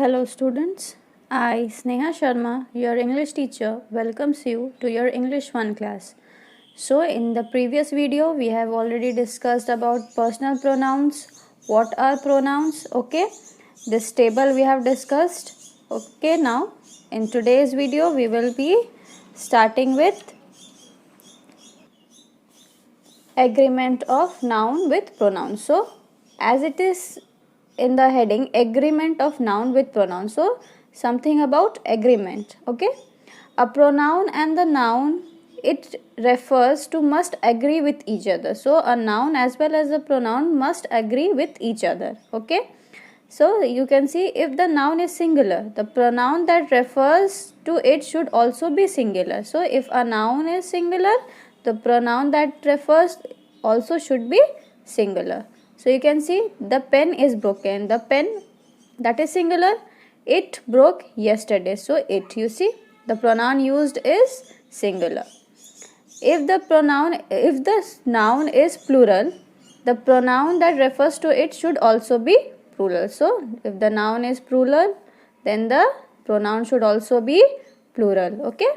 Hello students, I Sneha Sharma, your English teacher, welcomes you to your English 1 class. So in the previous video we have already discussed about personal pronouns, what are pronouns, okay? This table we have discussed, okay? Now in today's video we will be starting with agreement of noun with pronoun. So as it is in the heading, agreement of noun with pronoun, so something about agreement, okay? A pronoun and the noun, it refers to must agree with each other. So a noun as well as a pronoun must agree with each other, okay? So you can see, if the noun is singular, the pronoun that refers to it should also be singular. So if a noun is singular, the pronoun that refers also should be singular. So you can see, the pen is broken. The pen that is singular, it broke yesterday. So it, you see, the pronoun used is singular. If the noun is plural, the pronoun that refers to it should also be plural. So if the noun is plural, then the pronoun should also be plural, okay?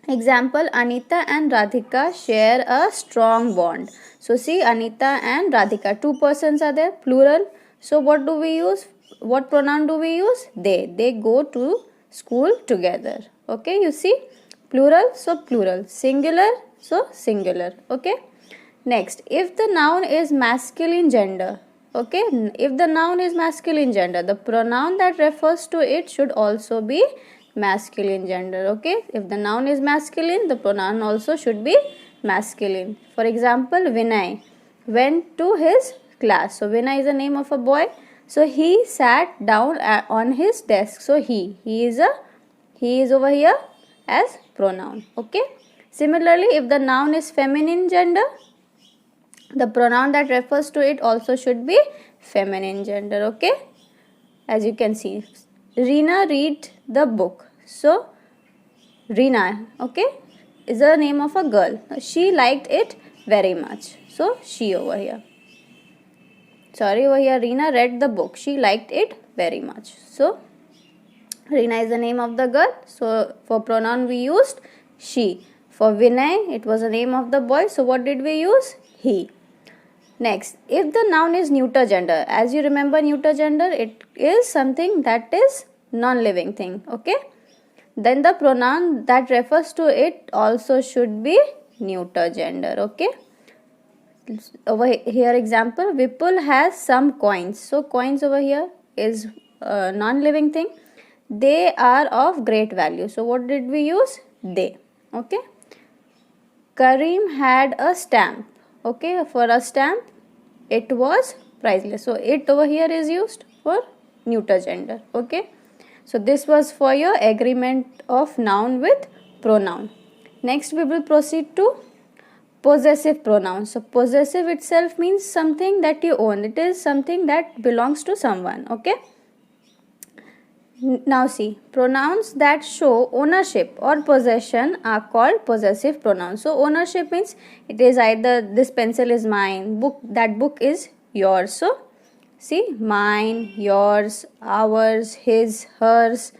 Example, Anita and Radhika share a strong bond. So see, Anita and Radhika, two persons are there, plural. So what do we use? What pronoun do we use? They. They go to school together. Okay, you see, plural, so plural. Singular, so singular. Okay. Next, if the noun is masculine gender, okay, if the noun is masculine gender, the pronoun that refers to it should also be masculine gender, okay? If the noun is masculine, the pronoun also should be masculine. For example, Vinay went to his class. So Vinay is the name of a boy. So he sat down on his desk. So he is over here as pronoun, okay? Similarly, if the noun is feminine gender, the pronoun that refers to it also should be feminine gender, okay? As you can see, Reena read the book. So Reena, okay, is the name of a girl. She liked it very much. So she over here. Sorry, over here Reena read the book. She liked it very much. So Reena is the name of the girl. So for pronoun we used she. For Vinay, it was the name of the boy. So what did we use? He. Next, if the noun is neuter gender, as you remember neuter gender, it is something that is non-living thing, okay? Then the pronoun that refers to it also should be neuter gender, okay? Over here example, Vipul has some coins. So coins over here is a non-living thing. They are of great value. So what did we use? They, okay? Karim had a stamp. Okay, for a stamp, it was priceless. So it over here is used for neuter gender. Okay, so this was for your agreement of noun with pronoun. Next we will proceed to possessive pronouns. So possessive itself means something that you own. It is something that belongs to someone. Okay. Now see, pronouns that show ownership or possession are called possessive pronouns. So ownership means it is either this pencil is mine, that book is yours. So see, mine, yours, ours, his, hers,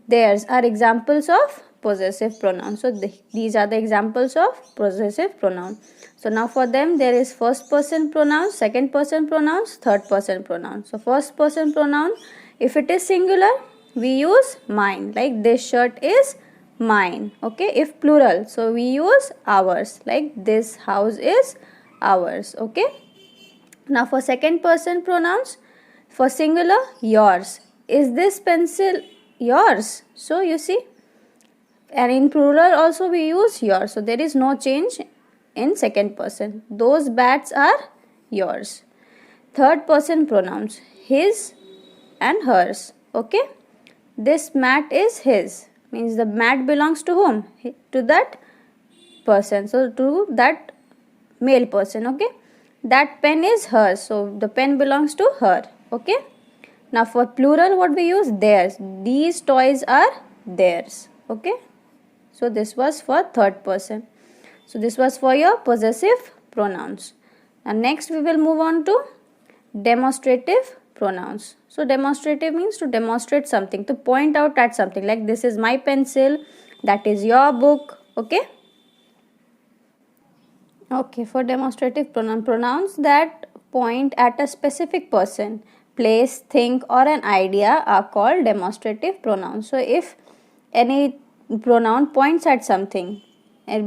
theirs are examples of possessive pronouns. So these are the examples of possessive pronoun. So now for them there is first person pronouns, second person pronouns, third person pronouns. So first person pronoun, if it is singular, we use mine, like this shirt is mine, okay? If plural, so we use ours, like this house is ours, okay? Now for second person pronouns, for singular, yours. Is this pencil yours? So you see, and in plural also we use yours, so there is no change in second person. Those bats are yours. Third person pronouns, his and hers, okay? This mat is his, means the mat belongs to whom? To that person, so to that male person, okay? That pen is hers, so the pen belongs to her, okay? Now for plural, what we use? Theirs. These toys are theirs, okay? So this was for third person. So this was for your possessive pronouns. And next we will move on to demonstrative pronouns. So demonstrative means to demonstrate something, to point out at something, like this is my pencil, that is your book. Okay. Okay, for demonstrative pronouns that point at a specific person, place, thing or an idea are called demonstrative pronouns. So if any pronoun points at something,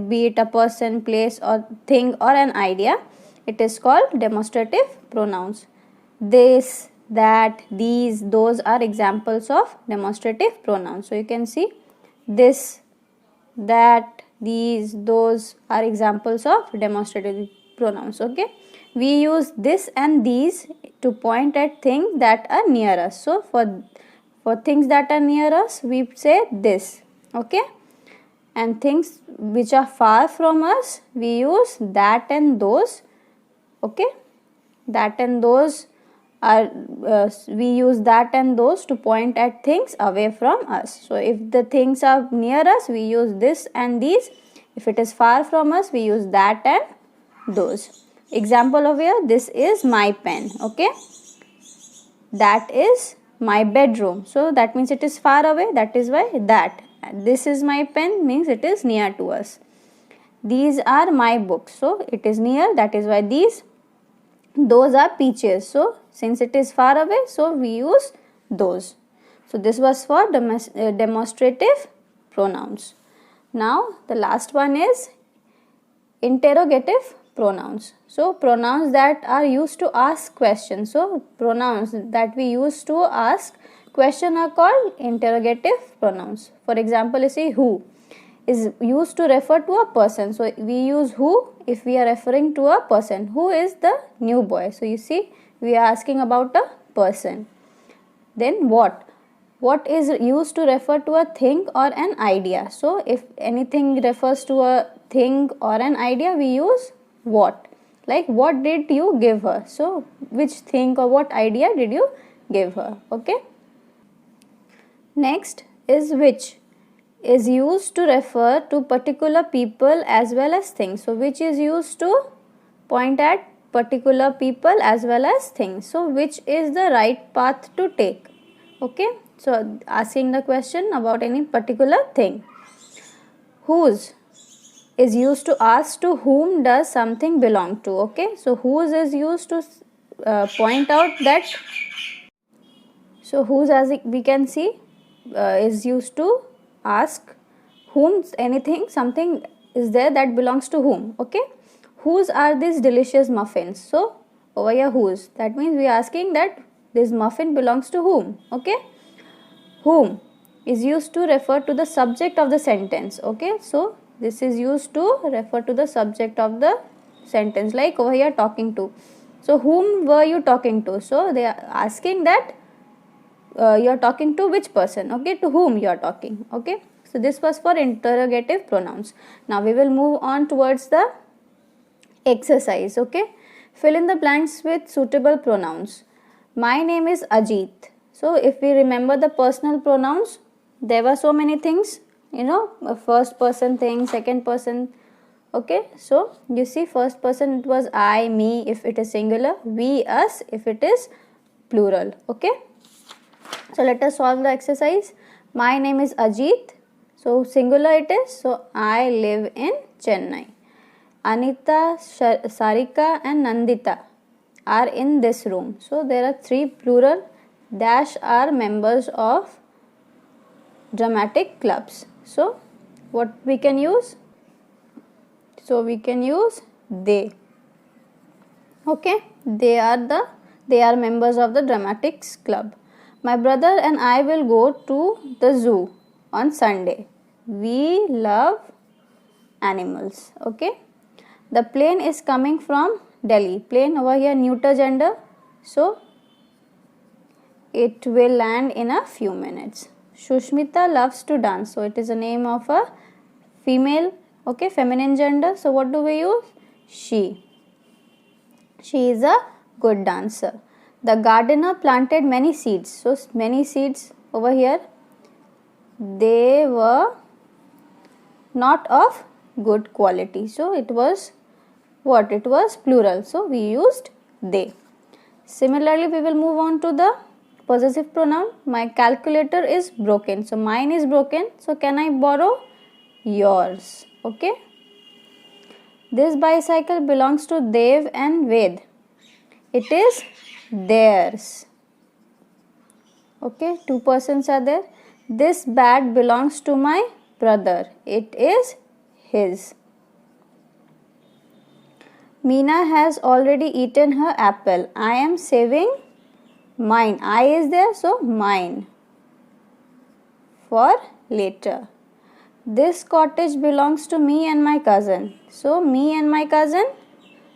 be it a person, place or thing or an idea, it is called demonstrative pronouns. This, that, these, those are examples of demonstrative pronouns. So you can see this, that, these, those are examples of demonstrative pronouns. Okay, we use this and these to point at things that are near us. So for things that are near us, we say this. Okay, and things which are far from us, we use that and those. Okay, that and those are we use that and those to point at things away from us. So if the things are near us, we use this and these. If it is far from us, we use that and those. Example of here, this is my pen. Okay, that is my bedroom, so that means it is far away, that is why that. This is my pen means it is near to us. These are my books, so it is near, that is why these. Those are peaches, so since it is far away, so we use those. So this was for demonstrative pronouns. Now the last one is interrogative pronouns. So pronouns that are used to ask questions. So pronouns that we use to ask question are called interrogative pronouns. For example, you see who is used to refer to a person. So we use who if we are referring to a person. Who is the new boy? So you see we are asking about a person. Then what? What is used to refer to a thing or an idea. So if anything refers to a thing or an idea, we use what. Like what did you give her? So which thing or what idea did you give her? Okay. Next is which is used to refer to particular people as well as things. So which is used to point at particular people as well as things. So which is the right path to take. Okay, so asking the question about any particular thing. Whose is used to ask to whom does something belong to. Okay, so whose is used to point out that. So whose, as we can see, is used to ask whom anything, something is there that belongs to whom. Okay, whose are these delicious muffins. So over here whose, that means we are asking that this muffin belongs to whom. Okay, whom is used to refer to the subject of the sentence. Okay, so this is used to refer to the subject of the sentence, like over here talking to. So whom were you talking to? So they are asking that you are talking to which person. Okay, to whom you are talking. Okay, so this was for interrogative pronouns. Now we will move on towards the exercise. Okay, fill in the blanks with suitable pronouns. My name is Ajit. So if we remember the personal pronouns, there were so many things, first person thing, second person. Okay, so you see first person it was I, me if it is singular, we, us if it is plural. Okay, so let us solve the exercise. My name is Ajit. So singular it is. So I live in Chennai. Anita, Sarika and Nandita are in this room. So there are three plural. Dash are members of dramatic clubs. So what we can use? So we can use they. Okay, they are members of the dramatics club. My brother and I will go to the zoo on Sunday. We love animals. Okay, the plane is coming from Delhi. Plane over here neuter gender, so it will land in a few minutes. Shushmita loves to dance, so it is a name of a female. Okay, feminine gender, so what do we use? She is a good dancer. The gardener planted many seeds. So many seeds over here, they were not of good quality. So it was what? It was plural. So we used they. Similarly, we will move on to the possessive pronoun. My calculator is broken. So mine is broken. So can I borrow yours? Okay. This bicycle belongs to Dev and Ved. It is theirs. Okay, two persons are there. This bat belongs to my brother. It is his. Meena has already eaten her apple. I am saving mine. I is there, so mine for later. This cottage belongs to me and my cousin. So me and my cousin.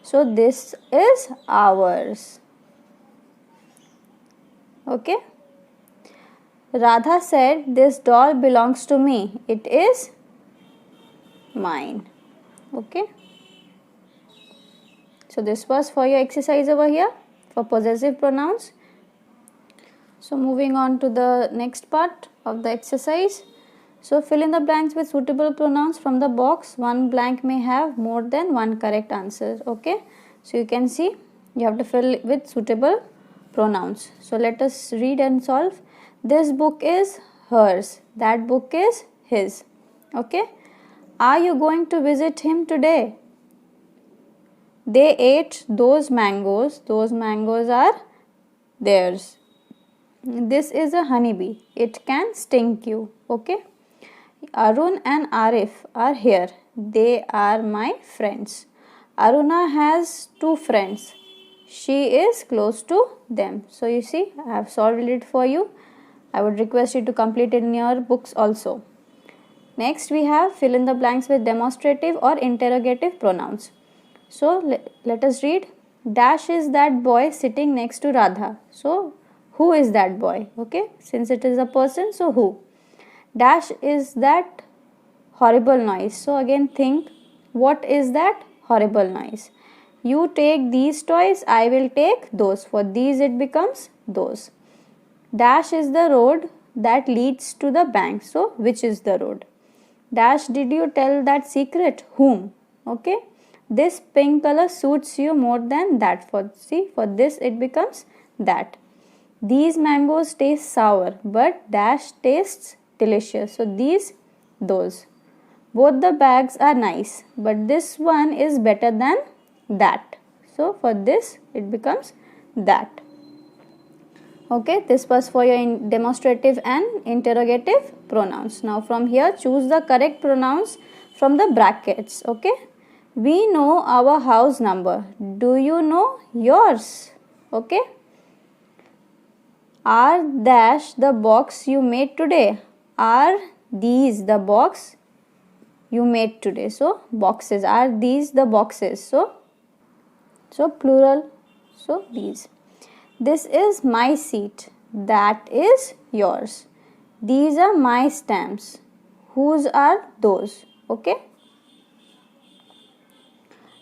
So this is ours. Okay. Radha said this doll belongs to me. It is mine. Okay. So this was for your exercise over here for possessive pronouns. So moving on to the next part of the exercise. So fill in the blanks with suitable pronouns from the box. One blank may have more than one correct answer. Okay. So you can see you have to fill with suitable pronouns. So let us read and solve. This book is hers. That book is his. Okay. Are you going to visit him today? They ate those mangoes. Those mangoes are theirs. This is a honeybee. It can sting you. Okay. Arun and Arif are here. They are my friends. Aruna has two friends. She is close to them. So you see, I have solved it for you. I would request you to complete it in your books also. Next we have fill in the blanks with demonstrative or interrogative pronouns. So let us read. Dash is that boy sitting next to Radha. So who is that boy? Okay, since it is a person, so who? Dash is that horrible noise. So again think, what is that horrible noise? You take these toys, I will take those. For these it becomes those. Dash is the road that leads to the bank. So which is the road? Dash did you tell that secret? Whom? Okay. This pink color suits you more than that. For this it becomes that. These mangoes taste sour, but dash tastes delicious. So these, those. Both the bags are nice, but this one is better than that. So for this it becomes that. Okay, this was for your demonstrative and interrogative pronouns. Now from here choose the correct pronouns from the brackets. Okay. We know our house number. Do you know yours? Okay. Are dash the box you made today? Are these the box you made today? So boxes. Are these the boxes? So plural. So these. This is my seat. That is yours. These are my stamps. Whose are those? Okay.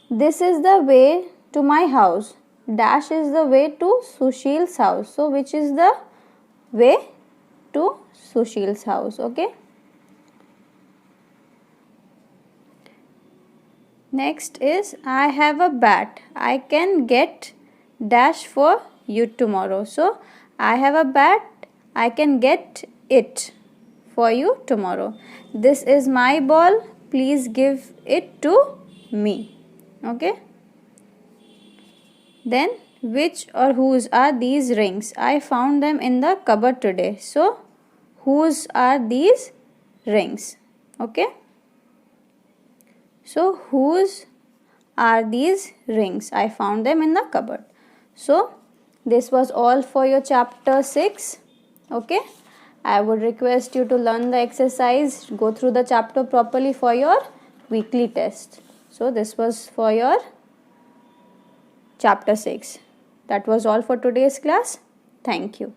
This is the way to my house. Dash is the way to Sushil's house. So which is the way to Sushil's house? Okay. Next is I have a bat. I can get dash for you tomorrow. So I have a bat. I can get it for you tomorrow. This is my ball. Please give it to me. Okay. Then which or whose are these rings? I found them in the cupboard today. So whose are these rings? Okay. So whose are these rings? I found them in the cupboard. So this was all for your chapter 6. Okay. I would request you to learn the exercise, go through the chapter properly for your weekly test. So this was for your chapter 6. That was all for today's class. Thank you.